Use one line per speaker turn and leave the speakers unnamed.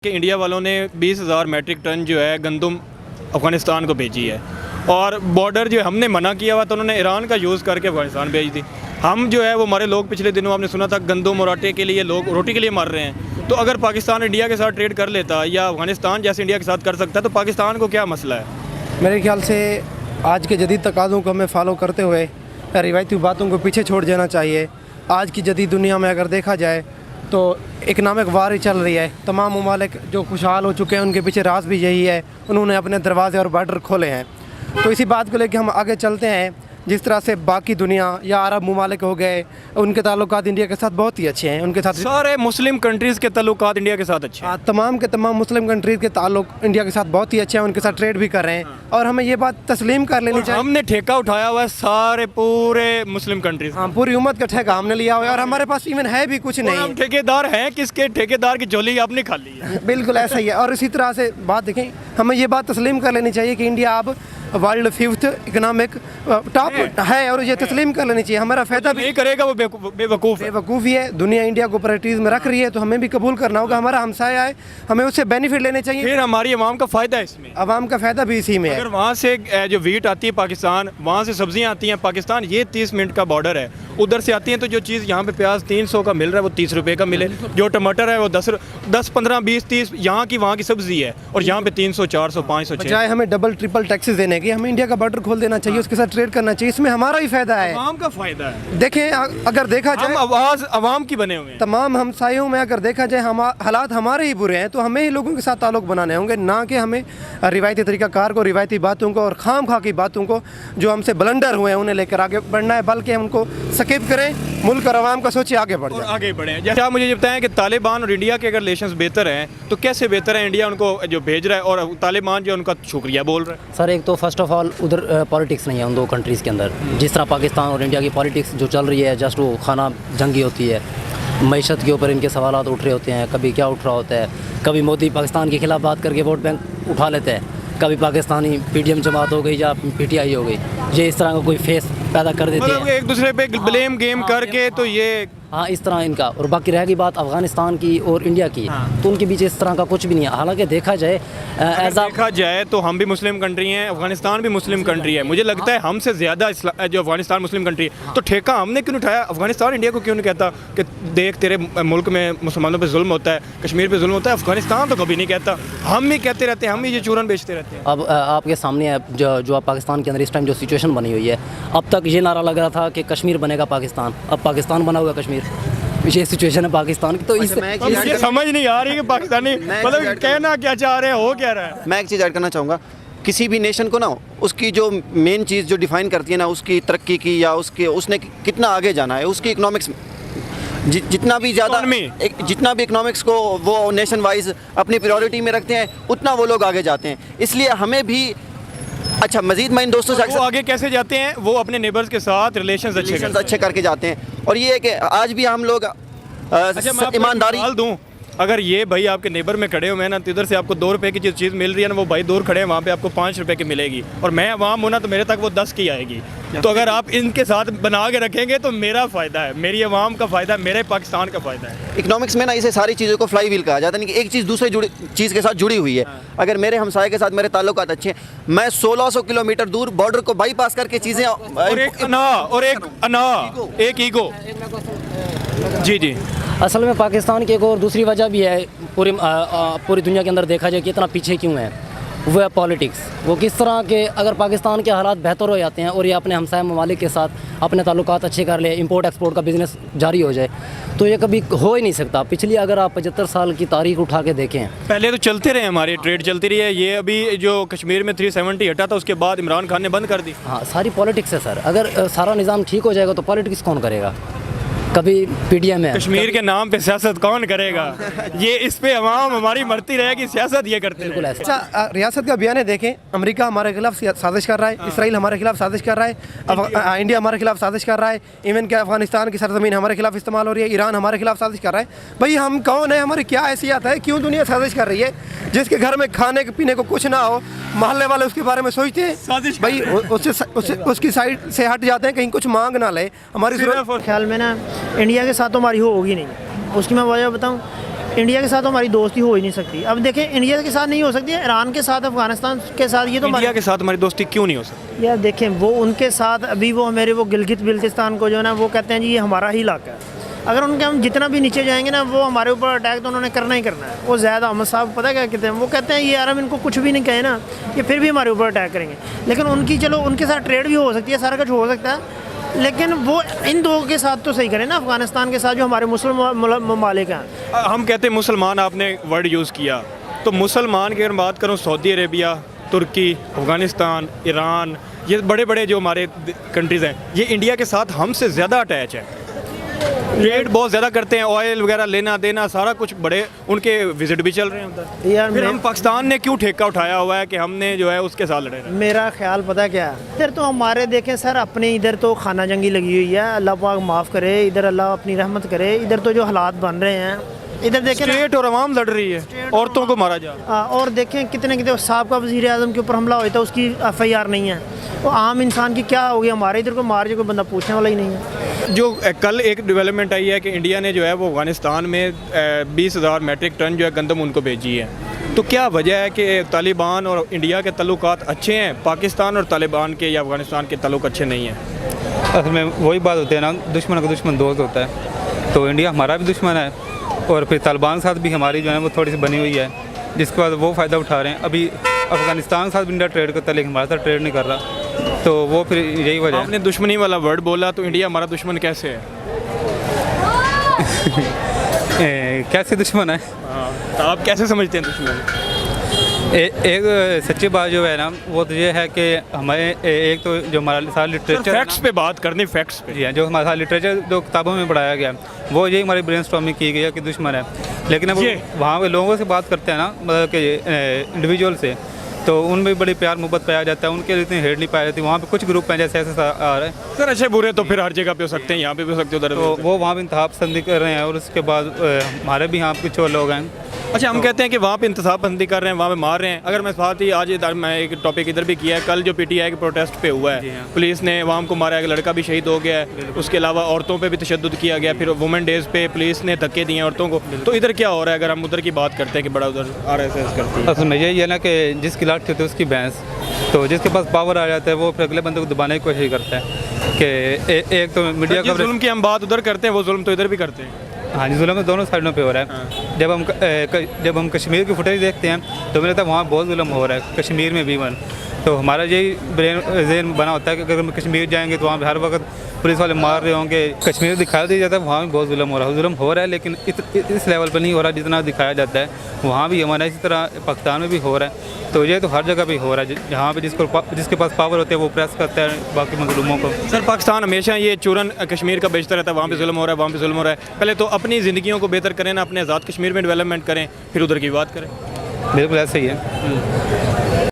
कि इंडिया वालों ने 20,000 मैट्रिक टन जो है गंदम अफ़गानिस्तान को भेजी है और बॉर्डर जो हमने मना किया हुआ तो उन्होंने ईरान का यूज़ करके अफ़गानिस्तान भेज दी। हम जो है वो हमारे लोग पिछले दिनों आपने सुना था गंदम और आटे के लिए लोग रोटी के लिए मर रहे हैं। तो अगर पाकिस्तान इंडिया के साथ ट्रेड कर लेता या अफ़गानिस्तान जैसे इंडिया के साथ कर सकता है तो पाकिस्तान को क्या मसला है?
मेरे ख्याल से आज के जदीद तकाज़ों को हमें फॉलो करते हुए रिवायती बातों को पीछे छोड़ देना चाहिए। आज की जदीद दुनिया में अगर देखा जाए तो इकनॉमिक वार ही चल रही है। तमाम ममालिक जो खुशहाल हो चुके हैं उनके पीछे राज भी यही है, उन्होंने अपने दरवाजे और बॉर्डर खोले हैं। तो इसी बात को लेकर हम आगे चलते हैं। जिस तरह से बाकी दुनिया या अरब ममालिक हो गए, उनके ताल्लुकात इंडिया के साथ बहुत ही अच्छे हैं। उनके साथ
सारे मुस्लिम कंट्रीज़ के ताल्लुकात इंडिया के साथ अच्छे हैं।
तमाम के तमाम मुस्लिम कंट्रीज़ के ताल्लुक इंडिया के साथ बहुत ही अच्छे हैं, उनके साथ ट्रेड भी कर रहे हैं और हमें ये बात तस्लीम कर लेनी चाहिए।
हमने ठेका उठाया हुआ है सारे पूरे मुस्लिम कंट्रीज़।
हाँ, पूरी उम्मत का ठेका हमने लिया हुआ है और हमारे पास इवन है भी कुछ नहीं।
हम ठेकेदार हैं किसके? ठेकेदार की झोली आपने खाली है।
बिल्कुल ऐसा ही है। और इसी तरह से बात देखें, हमें ये बात तस्लीम कर लेनी चाहिए कि इंडिया अब वर्ल्ड 5th इकनॉमिक टॉप है और ये तस्लीम कर लेनी चाहिए। हमारा फ़ायदा भी
नहीं करेगा वो बेवकूफ़ी
है। दुनिया इंडिया को प्रायोरिटीज़ में रख रही है तो हमें भी कबूल करना होगा। हमारा हमसाया है, हमें उससे बेनिफिट लेने चाहिए।
फिर हमारी आवाम का फ़ायदा है इसमें।
आवाम का फ़ायदा भी इसी में है।
अगर वहाँ से जो वीट आती है पाकिस्तान, वहाँ से सब्जियाँ आती हैं पाकिस्तान, ये 30 मिनट का बॉर्डर है, उधर से आती हैं तो जो चीज़ यहाँ पे प्याज 300 का मिल रहा है वो 30 रुपये का मिले, जो टमाटर है वो 10, 15, 20, 30 यहाँ की वहाँ की सब्जी है और यहाँ पे 300, 400, 500
बजाय हमें डबल ट्रिपल टैक्सेस देने की हमें इंडिया का बॉर्डर खोल देना चाहिए, उसके साथ ट्रेड करना चाहिए। इसमें हमारा ही फायदा है,
आवाम का फायदा है।
देखें अगर देखा जाए,
हम आवाज़ आवाम की बने हुए हैं।
तमाम हमसायों में अगर देखा जाए हालात हमारे ही बुरे हैं तो हमें ही लोगों के साथ ताल्लुक बनाने होंगे, ना कि हमें रिवायती तरीक़ाकार को, रिवायती बातों को और खाम खा की बातों को जो हमसे ब्लंडर हुए हैं उन्हें लेकर आगे बढ़ना है, बल्कि हम उनको स्किप करें, मुल्क और आवाम का सोचे आगे बढ़ जाए।
आगे बढ़ें। जैसे आप मुझे ये बताएं कि तालिबान और इंडिया के अगर रिलेशंस बेहतर हैं तो कैसे बेहतर है? इंडिया उनको जो भेज रहा है और तालिबान जो उनका शुक्रिया बोल रहा है।
सर एक तो फर्स्ट ऑफ ऑल उधर पॉलिटिक्स नहीं है उन दो कंट्रीज़ के अंदर। जिस तरह पाकिस्तान और इंडिया की पॉलिटिक्स जो चल रही है, जस्ट वो खाना जंगी होती है, मईशत के ऊपर इनके सवालात उठ रहे होते हैं। कभी क्या उठ रहा होता है, कभी मोदी पाकिस्तान के खिलाफ बात करके वोट बैंक उठा लेते हैं, कभी पाकिस्तानी PDM जमात हो गई या PTI हो गई, ये इस तरह का कोई फेस पैदा कर देती है
एक दूसरे पे ब्लेम गेम करके। तो ये
हाँ इस तरह इनका। और बाकी रहेगी बात अफ़गानिस्तान की और इंडिया की, तो उनके बीच इस तरह का कुछ भी नहीं है। हालांकि देखा जाए
देखा जाए तो हम भी मुस्लिम कंट्री हैं, अफगानिस्तान भी मुस्लिम कंट्री है। मुझे लगता है हमसे ज़्यादा जो अफगानिस्तान मुस्लिम कंट्री है, तो ठेका हमने क्यों उठाया? अफगानिस्तान इंडिया को क्यों नहीं कहता कि देख तेरे मुल्क में मुसलमानों पर जुल्म होता है, कश्मीर पर जुल्म होता है? अफगानिस्तान तो कभी नहीं कहता, हम ही कहते रहते हैं, हम ही ये चूरन बेचते रहते हैं।
अब आपके सामने है जो पाकिस्तान के अंदर इस टाइम जो सिचुएशन बनी हुई है, अब तक ये नारा लग रहा था कि कश्मीर बनेगा पाकिस्तान, अब पाकिस्तान बना हुआ कश्मीर। ये सिचुएशन है पाकिस्तान की। तो
इससे समझ नहीं आ रही कि पाकिस्तानी मतलब कहना क्या चाह रहे हैं, हो क्या रहा है।
मैं एक चीज़ ऐड करना चाहूँगा, किसी भी नेशन को ना उसकी जो मेन चीज़ जो डिफाइन करती है ना, उसकी तरक्की की या उसने कितना आगे जाना है, उसकी इकोनॉमिक्स जितना भी ज़्यादा जितना भी इकोनॉमिक्स को वो नेशन वाइज अपनी प्रायोरिटी में रखते हैं, उतना वो लोग आगे जाते हैं। इसलिए हमें भी अच्छा मजीद मैं इन दोस्तों से
आगे कैसे जाते हैं? वो अपने नेबर्स के साथ रिलेशंस
अच्छे करके जाते हैं। और ये है कि आज भी हम लोग ईमानदारी
दूँ, अगर ये भाई आपके नेबर में खड़े हुए हैं ना, तो इधर से आपको 2 रुपये की जो चीज़ मिल रही है ना, वो भाई दूर खड़े हैं, वहाँ पे आपको 5 रुपये की मिलेगी, और मैं आवाम हूँ ना तो मेरे तक वो 10 की आएगी। तो अगर आप इनके साथ बना के रखेंगे तो मेरा फ़ायदा है, मेरी आवाम का फ़ायदा है, मेरे पाकिस्तान का फ़ायदा है।
इकोनॉमिक्स में ना इसे सारी चीज़ों को फ्लाई व्हील कहा जाता है, कि एक चीज़ दूसरे चीज़ के साथ जुड़ी हुई है। अगर मेरे हमसाये के साथ मेरे ताल्लुकात अच्छे हैं, मैं 1600 किलोमीटर दूर बॉर्डर को बाईपास करके चीज़ें
और एक ईगो। जी
असल में पाकिस्तान की एक और दूसरी वजह भी है, पूरी दुनिया के अंदर देखा जाए कि इतना पीछे क्यों है, वो है पॉलिटिक्स। वो किस तरह के अगर पाकिस्तान के हालात बेहतर हो जाते हैं और ये अपने हमसाया ममालिक के साथ अपने ताल्लुकात अच्छे कर ले, इंपोर्ट एक्सपोर्ट का बिज़नेस जारी हो जाए, तो ये कभी हो ही नहीं सकता। पिछली अगर आप 75 साल की तारीख उठा के देखें,
पहले तो चलते रहे, हमारी ट्रेड चलती रही है। ये अभी जो कश्मीर में 370 हटा था, उसके बाद इमरान खान ने बंद कर दी।
हाँ सारी पॉलिटिक्स है सर। अगर सारा निज़ाम ठीक हो जाएगा तो पॉलिटिक्स कौन करेगा? कभी PDM है,
कश्मीर के नाम पे सियासत कौन करेगा? ये इस पे अवाम हमारी मरती रहेगी, सियासत ये करते
बिल्कुल ऐसे।
अच्छा, रियासत का बयान है, देखें अमेरिका हमारे खिलाफ साजिश कर रहा है, इसराइल हमारे खिलाफ साजिश कर रहा है, इंडिया हमारे खिलाफ साजिश कर रहा है, इवन कि अफगानिस्तान की सरजमीन हमारे खिलाफ इस्तेमाल हो रही है, ईरान हमारे खिलाफ साजिश कर रहा है। भाई हम कौन है, हमारी क्या हैसियत है, क्यों दुनिया साजिश कर रही है? जिसके घर में खाने पीने को कुछ ना हो, मोहल्ले वाले उसके बारे में सोचते हैं भाई, उसकी साइड से हट जाते हैं, कहीं कुछ मांग ना ले। हमारी
ख्याल में ना इंडिया के साथ तो हमारी होगी नहीं। उसकी मैं वजह बताऊं, इंडिया के साथ तो हमारी दोस्ती हो ही नहीं सकती। अब देखें, इंडिया के साथ नहीं हो सकती है, ईरान के साथ, अफगानिस्तान के साथ, ये तो
इंडिया के साथ हमारी दोस्ती क्यों नहीं हो सकती?
यार देखें, वो उनके साथ अभी वो मेरे वो गिलगित बिल्तिस्तान को जो है ना, वो कहते हैं जी ये हमारा ही इलाका है। अगर उनके हम जितना भी नीचे जाएंगे ना, वो हमारे ऊपर अटैक तो उन्होंने करना ही करना है। वो ज़्यादा अहमद साहब पता क्या कहते हैं, वो कहते हैं ये यार हम इनको कुछ भी नहीं कहे ना, ये फिर भी हमारे ऊपर अटैक करेंगे। लेकिन उनकी चलो उनके साथ ट्रेड भी हो सकती है, सारा कुछ हो सकता है, लेकिन वो इन दो के साथ तो सही करें ना, अफगानिस्तान के साथ जो हमारे मुस्लिम ममालिक हैं।
हम कहते हैं मुसलमान, आपने वर्ड यूज़ किया, तो मुसलमान की अगर बात करूँ, सऊदी अरेबिया, तुर्की, अफ़गानिस्तान, ईरान, ये बड़े बड़े जो हमारे कंट्रीज़ हैं, ये इंडिया के साथ हमसे ज़्यादा अटैच है, ट्रेड बहुत ज़्यादा करते हैं, ऑयल वगैरह लेना देना सारा कुछ, बड़े उनके विजिट भी चल रहे हैं उधर।
यार
फिर हम पाकिस्तान ने क्यों ठेका उठाया हुआ है कि हमने जो है उसके साथ लड़े?
मेरा ख्याल पता क्या है, इधर तो हमारे देखें सर, अपने इधर तो खाना जंगी लगी हुई है, अल्लाह पाक माफ़ करे, इधर अल्लाह अपनी रहमत करे। इधर तो जो हालात बन रहे हैं, इधर देखें ना,
स्टेट और अवाम लड़ रही है, औरतों को मारा जा रहा है।
और देखें कितने कितने साहब का वज़ीर आज़म के ऊपर हमला हुआ था, उसकी FIR नहीं है। वो आम इंसान की क्या हो गया, हमारे इधर को मार जो कोई बंदा पूछने वाला ही नहीं है।
जो कल एक डेवलपमेंट आई है कि इंडिया ने जो है वो अफ़गानिस्तान में 20,000 मेट्रिक टन जो है गंदम उनको भेजी है, तो क्या वजह है कि तालिबान और इंडिया के ताल्लुकात अच्छे हैं, पाकिस्तान और तालिबान के या अफ़गानिस्तान के ताल्लुक अच्छे नहीं हैं?
असल में वही बात होती है ना, दुश्मन का दुश्मन दोस्त होता है। तो इंडिया हमारा भी दुश्मन है, और फिर तालिबान के साथ भी हमारी जो है वो थोड़ी सी बनी हुई है, जिसके बाद वो फ़ायदा उठा रहे हैं। अभी अफ़गानिस्तान के साथ भी इंडिया ट्रेड करता है, लेकिन हमारे साथ ट्रेड नहीं कर रहा, तो वो फिर यही वजह है।
आपने दुश्मनी वाला वर्ड बोला, तो इंडिया हमारा दुश्मन कैसे है?
कैसे दुश्मन है?
तो आप कैसे समझते हैं दुश्मन?
एक सच्ची बात जो है ना, वो तो ये है कि हमें एक तो जो हमारा सारा लिटरेचर,
फैक्ट्स पे बात करनी, फैक्ट्स पे।
जी हाँ, जो हमारा लिटरेचर जो किताबों में पढ़ाया गया, वो यही हमारी ब्रेन स्टॉर्मिंग की गई है कि दुश्मन है। लेकिन अब वहाँ पे लोगों से बात करते हैं ना, मतलब कि इंडिविजुअल से, तो उनमें बड़ी प्यार मोहब्बत पाया जाता है, उनके लिए इतनी हेट नहीं पाई जाती। वहाँ पे कुछ ग्रुप हैं जैसे ऐसे आ रहे हैं
सर, अच्छे बुरे तो फिर हर जगह पे हो सकते हैं, यहाँ पे भी हो सकते हैं, उधर
तो वो वहाँ पे इंतखाब पसंदी कर रहे हैं, और उसके बाद हमारे भी यहाँ पे कुछ और लोग हैं।
अच्छा, हम कहते हैं कि वहाँ पे इंतखाब बंदी कर रहे हैं, वहाँ पे मार रहे हैं। अगर मैं साथ ही आज मैं एक टॉपिक इधर भी किया है, कल जो PTI के प्रोटेस्ट पे हुआ है, पुलिस ने वहाँ को मारा है, एक लड़का भी शहीद हो गया है, उसके अलावा औरतों पे भी तशद्दुद किया गया, फिर वुमेन डेज़ पे पुलिस ने धक्के दिए औरतों को। तो इधर क्या हो रहा है, अगर हम उधर की बात करते हैं कि बड़ा उधर RSS करती है?
असल में यही है ना कि जिसकी लाठी होती है उसकी भैंस, तो जिसके पास पावर आ जाता है वो फिर अगले बंदे को दबाने की कोशिश करता है कि एक तो मीडिया
का जुल्म की हम बात उधर करते हैं, वो जुल्म तो इधर भी करते हैं।
हाँ जी, जुल्म तो दोनों साइडों पे हो रहा है। जब हम कश्मीर की फुटेज देखते हैं तो मुझे लगता है वहाँ बहुत जुल्म हो रहा है, कश्मीर में भी तो हमारा यही ज़हन बना होता है कि अगर हम कश्मीर जाएंगे तो वहाँ पे हर वक्त पुलिस वाले मार रहे होंगे। कश्मीर दिखाया दिया जाता है, वहाँ भी बहुत जुल्म हो रहा है, लेकिन इस लेवल पर नहीं हो रहा जितना दिखाया जाता है। वहाँ भी हमारा इसी तरह पाकिस्तान में भी हो रहा है, तो ये तो हर जगह भी हो रहा है। जहाँ पे जिसके पास पावर होते हैं वो प्रेस करता है बाकी मजलूमों को।
सर, पाकिस्तान हमेशा ये चूरन कश्मीर का बेचता रहता है, वहाँ पे जुल्म हो रहा है, वहाँ पे जुल्म हो रहा है। पहले तो अपनी ज़िंदगियों को बेहतर करें ना, अपने आज़ाद कश्मीर में डेवलपमेंट करें, फिर उधर की बात करें।
बिल्कुल ऐसा ही है।